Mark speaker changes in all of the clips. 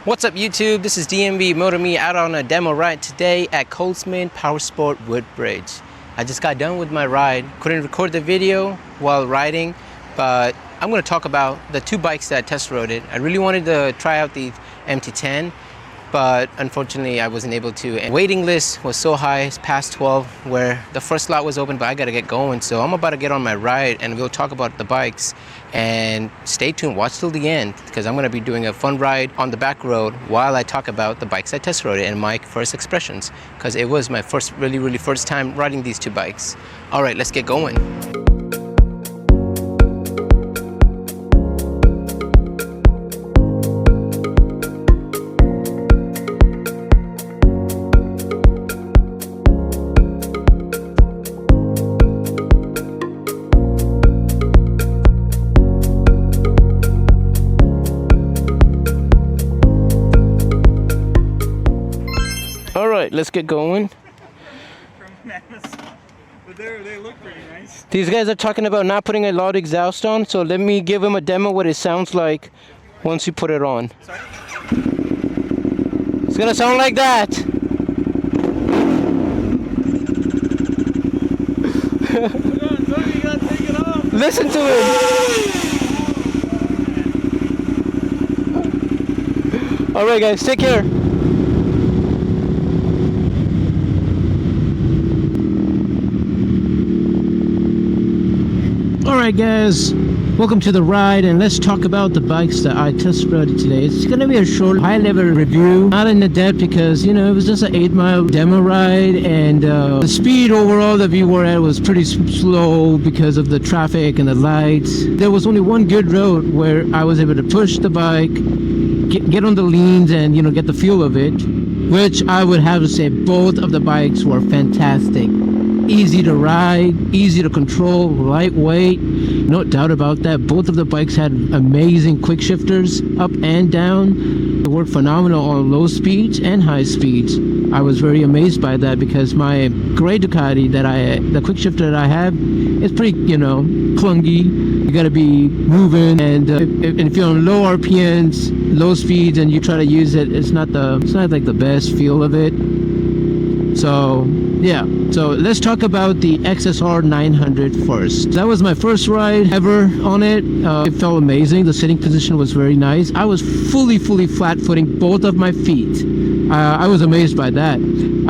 Speaker 1: What's up YouTube? This is DMV Motor Me out on a demo ride today at Coleman Power Sports Woodbridge. I just got done with my ride. Couldn't record the video while riding, but I'm going to talk about the two bikes that I test rode it. I really wanted to try out the MT10, but unfortunately I wasn't able to. And waiting list was so high, it's past 12, where the first slot was open, but I got to get going. So I'm about to get on my ride and we'll talk about the bikes. And stay tuned, watch till the end, because I'm going to be doing a fun ride on the back road while I talk about the bikes I test rode and my first expressions, because it was my really first time riding these two bikes. All right, let's get going. All right, let's get going.
Speaker 2: But they look pretty nice.
Speaker 1: These guys are talking about not putting a loud exhaust on, so let me give them a demo what it sounds like once you put it on.
Speaker 2: Sorry?
Speaker 1: It's gonna sound like that.
Speaker 2: You gotta take it off.
Speaker 1: Listen to it. All right, guys, take care. Alright guys, welcome to the ride, and let's talk about the bikes that I test rode today. It's going to be a short, high-level review, not in the depth, because, you know, it was just an 8-mile demo ride, and the speed overall that we were at was pretty slow because of the traffic and the lights. There was only one good road where I was able to push the bike, get on the leans, and, you know, get the feel of it, which I would have to say both of the bikes were fantastic. Easy to ride, easy to control, lightweight, no doubt about that. Both of the bikes had amazing quick shifters up and down. They worked phenomenal on low speeds and high speeds. I was very amazed by that because my gray Ducati the quick shifter that I have is pretty, you know, clunky. You gotta be moving, and if you're on low RPMs, low speeds, and you try to use it, it's not like the best feel of it. So yeah, so let's talk about the XSR 900 first. That was my first ride ever on it. It felt amazing. The sitting position was very nice. I was fully flat-footing both of my feet. I was amazed by that.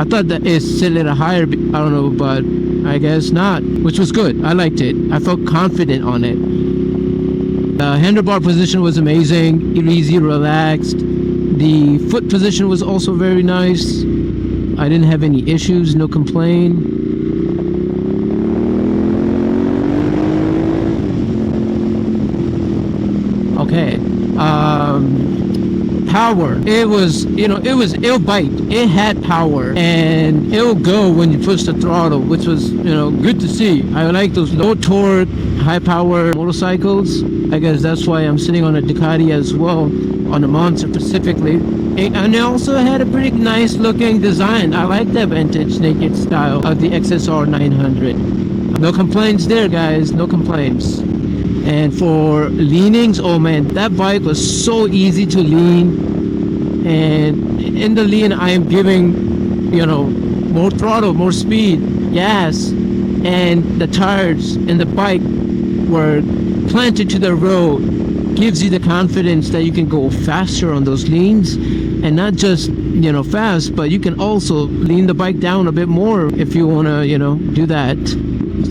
Speaker 1: I thought that it sit a little higher, I don't know, but I guess not, which was good. I liked it. I felt confident on it. The handlebar position was amazing, easy, relaxed. The foot position was also very nice. I didn't have any issues, no complaint. Okay. Power. It was, you know, it'll bite. It had power, and it'll go when you push the throttle, which was, you know, good to see. I like those low torque, high power motorcycles. I guess that's why I'm sitting on a Ducati as well, on a Monster specifically. And it also had a pretty nice looking design. I like that vintage naked style of the XSR 900. No complaints there, guys, no complaints. And for leanings, oh man, that bike was so easy to lean. And in the lean, I am giving, you know, more throttle, more speed, gas. And the tires and the bike were planted to the road. Gives you the confidence that you can go faster on those leans, and not just, you know, fast, but you can also lean the bike down a bit more if you want to, you know, do that.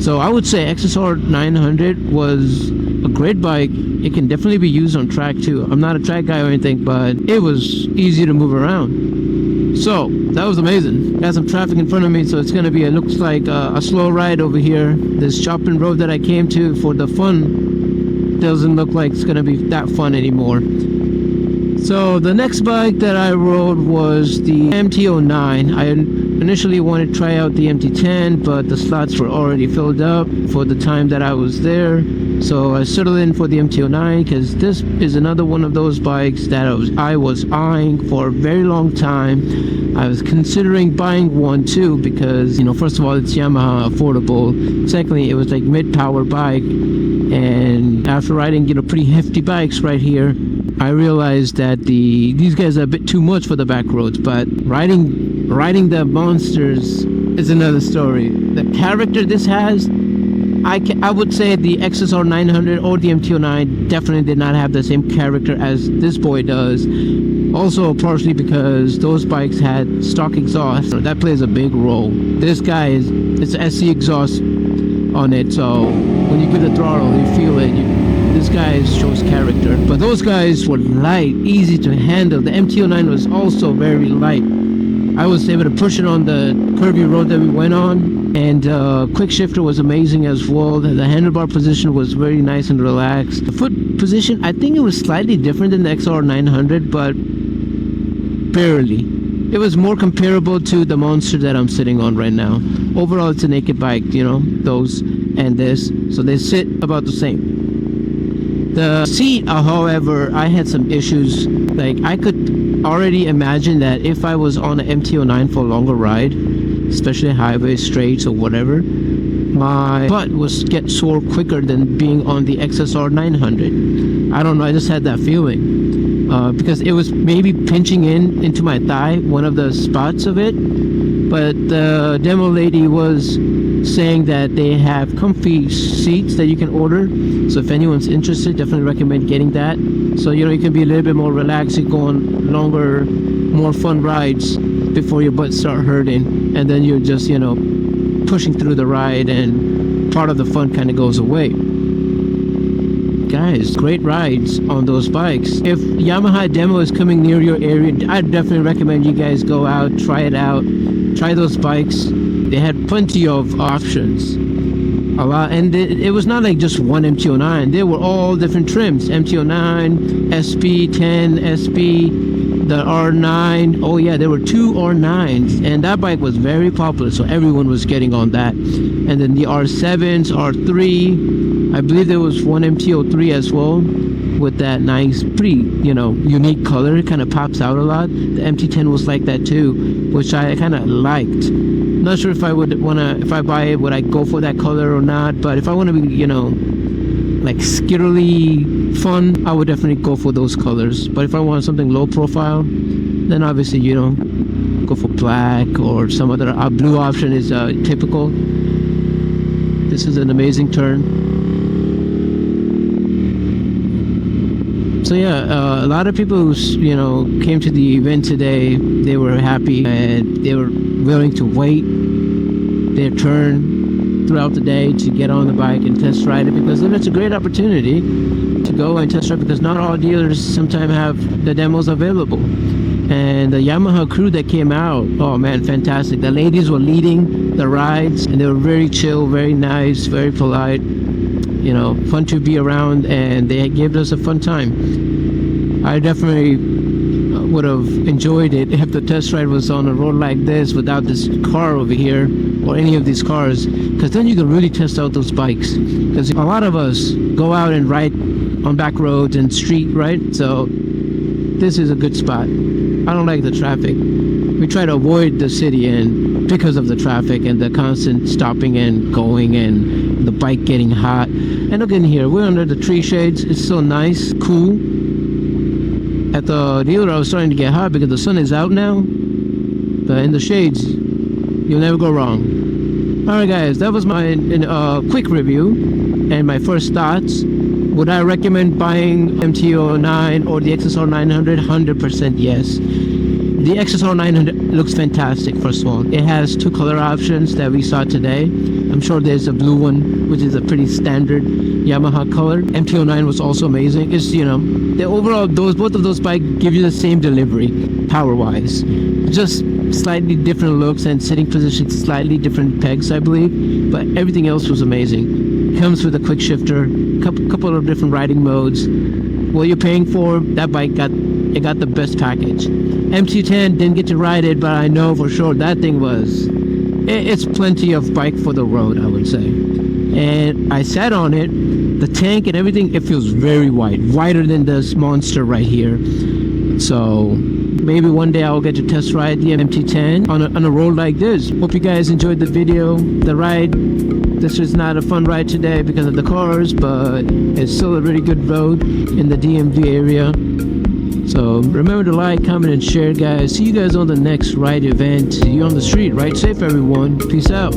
Speaker 1: So I would say XSR 900 was a great bike. It can definitely be used on track too. I'm not a track guy or anything, but it was easy to move around. So that was amazing. Got some traffic in front of me, so it's going to be, it looks like a slow ride over here. This chopping road that I came to for the fun doesn't look like it's gonna be that fun anymore. So the next bike that I rode was the MT09. I initially wanted to try out the MT10, but the slots were already filled up for the time that I was there. So I settled in for the MT09 because this is another one of those bikes that I was eyeing for a very long time. I was considering buying one too because, you know, first of all, it's Yamaha, affordable. Secondly, it was like mid-power bike. And after riding, you know, pretty hefty bikes right here, I realized that these guys are a bit too much for the back roads, but riding the monsters is another story. The character this has, I would say the XSR 900 or the MT-09 definitely did not have the same character as this boy does. Also, partially because those bikes had stock exhaust, so that plays a big role. This guy it's SC exhaust on it, so when you give the throttle, you feel it. This guy shows character. But those guys were light, easy to handle. The MT-09 was also very light. I was able to push it on the curvy road that we went on, and quick shifter was amazing as well. The handlebar position was very nice and relaxed. The foot position, I think it was slightly different than the XR 900, but barely. It was more comparable to the monster that I'm sitting on right now. Overall, it's a naked bike, you know, those and this, so they sit about the same. The seat, however, I had some issues. Like, I could already imagine that if I was on an MT-09 for a longer ride, especially highway, straights, or whatever, my butt would get sore quicker than being on the XSR 900. I don't know, I just had that feeling. Because it was maybe pinching into my thigh, one of the spots of it. But the demo lady was saying that they have comfy seats that you can order. So if anyone's interested, definitely recommend getting that. So, you know, you can be a little bit more relaxed and go on longer, more fun rides before your butt start hurting. And then you're just, you know, pushing through the ride and part of the fun kind of goes away. Guys, great rides on those bikes. If Yamaha Demo is coming near your area, I'd definitely recommend you guys go out, try it out, try those bikes. They had plenty of options, a lot, and it was not like just one MT-09. They were all different trims: MT-09, SP, 10, SP, the R9. Oh yeah, there were 2 R9s, and that bike was very popular, so everyone was getting on that. And then the R7s, R3. I believe there was one MT-03 as well, with that nice, pretty, you know, unique color. It kind of pops out a lot. The MT-10 was like that too, which I kind of liked. Not sure if I would wanna, if I buy it, would I go for that color or not? But if I want to be, you know, like skittily fun, I would definitely go for those colors. But if I want something low profile, then obviously, you know, go for black or some other blue option is typical. This is an amazing turn. So yeah, a lot of people who, you know, came to the event today, they were happy and they were willing to wait their turn throughout the day to get on the bike and test ride it, because then it's a great opportunity to go and test ride, because not all dealers sometimes have the demos available. And the Yamaha crew that came out, oh man, fantastic. The ladies were leading the rides and they were very chill, very nice, very polite. You know, fun to be around, and they gave us a fun time. I definitely would have enjoyed it if the test ride was on a road like this without this car over here or any of these cars, because then you can really test out those bikes. Because a lot of us go out and ride on back roads and street, right? So this is a good spot. I don't like the traffic. We try to avoid the city, and because of the traffic and the constant stopping and going and the bike getting hot. And look in here, we're under the tree shades. It's so nice, cool. At the dealer, I was starting to get hot because the sun is out now. But in the shades, you'll never go wrong. Alright guys, that was my quick review and my first thoughts. Would I recommend buying MT-09 or the XSR 900? 100% yes. The XSR 900 looks fantastic, first of all. It has 2 color options that we saw today. I'm sure there's a blue one, which is a pretty standard Yamaha color. MT-09 was also amazing. It's, you know, the overall, both of those bikes give you the same delivery, power-wise. Just slightly different looks and sitting positions, slightly different pegs, I believe. But everything else was amazing. It comes with a quick shifter, couple of different riding modes. What you're paying for, that bike got the best package. MT-10 didn't get to ride it, but I know for sure that thing was, it's plenty of bike for the road, I would say. And I sat on it, the tank and everything, it feels very wide, wider than this monster right here. So maybe one day I'll get to test ride the MT-10 on a road like this. Hope you guys enjoyed the video, the ride. this is not a fun ride today because of the cars, but it's still a really good road in the DMV area. So remember to like, comment, and share, guys. See you guys on the next ride event. See you on the street. Ride safe, everyone. Peace out.